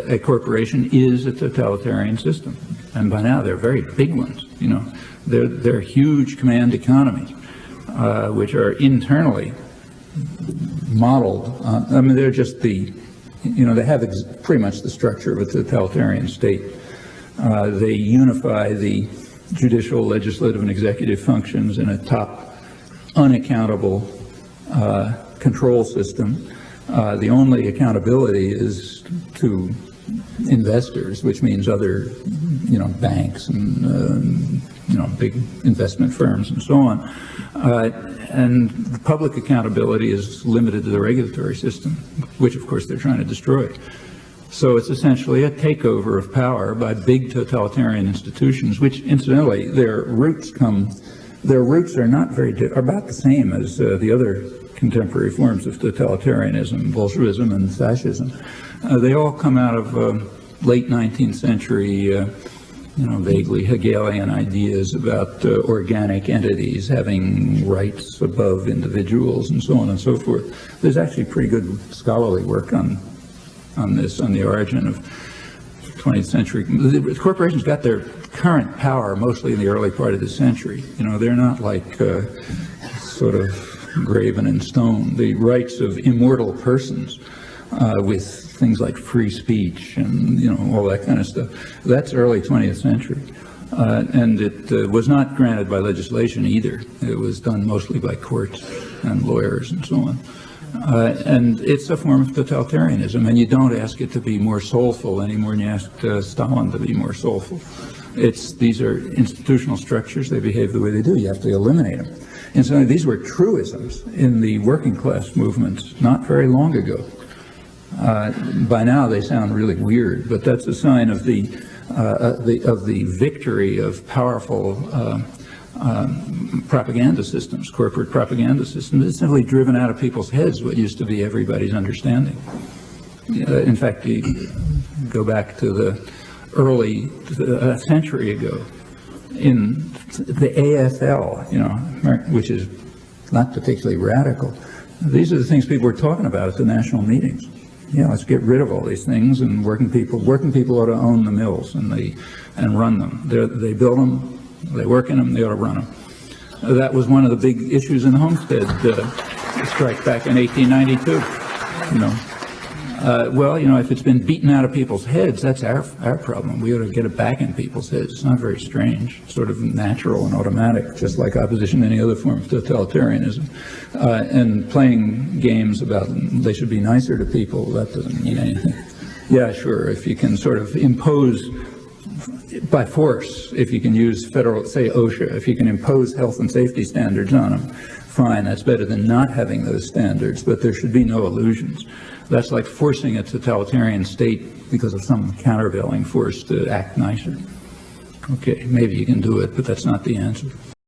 A corporation is a totalitarian system, and by now they're very big ones. You know, they're huge command economies, which are internally modeled. I mean, they're just the, you know, they have pretty much the structure of a totalitarian state. They unify the judicial, legislative, and executive functions in a top, unaccountable control system. The only accountability is to investors, which means other, you know, banks and you know, big investment firms and so on. And the public accountability is limited to the regulatory system, which of course they're trying to destroy. So it's essentially a takeover of power by big totalitarian institutions, which incidentally their roots are not are about the same as the other contemporary forms of totalitarianism, Bolshevism and fascism. They all come out of late 19th century, you know, vaguely Hegelian ideas about organic entities having rights above individuals and so on and so forth. There's actually pretty good scholarly work on this, on the origin of 20th century. The corporations got their current power mostly in the early part of the century. You know, they're not like sort of graven in stone. The rights of immortal persons with things like free speech and, you know, all that kind of stuff. That's early 20th century. And it was not granted by legislation either. It was done mostly by courts and lawyers and so on. And it's a form of totalitarianism, and you don't ask it to be more soulful any more than you asked Stalin to be more soulful. These are institutional structures. They behave the way they do. You have to eliminate them. And so these were truisms in the working class movements not very long ago. By now they sound really weird, but that's a sign of the victory of powerful propaganda systems, corporate propaganda systems. It's simply driven out of people's heads what used to be everybody's understanding. In fact, you go back to the early, a century ago, in the AFL, you know, which is not particularly radical. These are the things people were talking about at the national meetings. Yeah, let's get rid of all these things, and working people ought to own the mills and run them. They build them, they work in them, they ought to run them. That was one of the big issues in the Homestead strike back in 1892. You know, well, you know, if it's been beaten out of people's heads, that's our problem. We ought to get it back in people's heads. It's not very strange, it's sort of natural and automatic, just like opposition to any other form of totalitarianism. And playing games about they should be nicer to people, that doesn't mean anything. Yeah, sure, if you can sort of impose by force, if you can use federal, say OSHA, if you can impose health and safety standards on them, fine, that's better than not having those standards, but there should be no illusions. That's like forcing a totalitarian state because of some countervailing force to act nicer. Okay, maybe you can do it, but that's not the answer.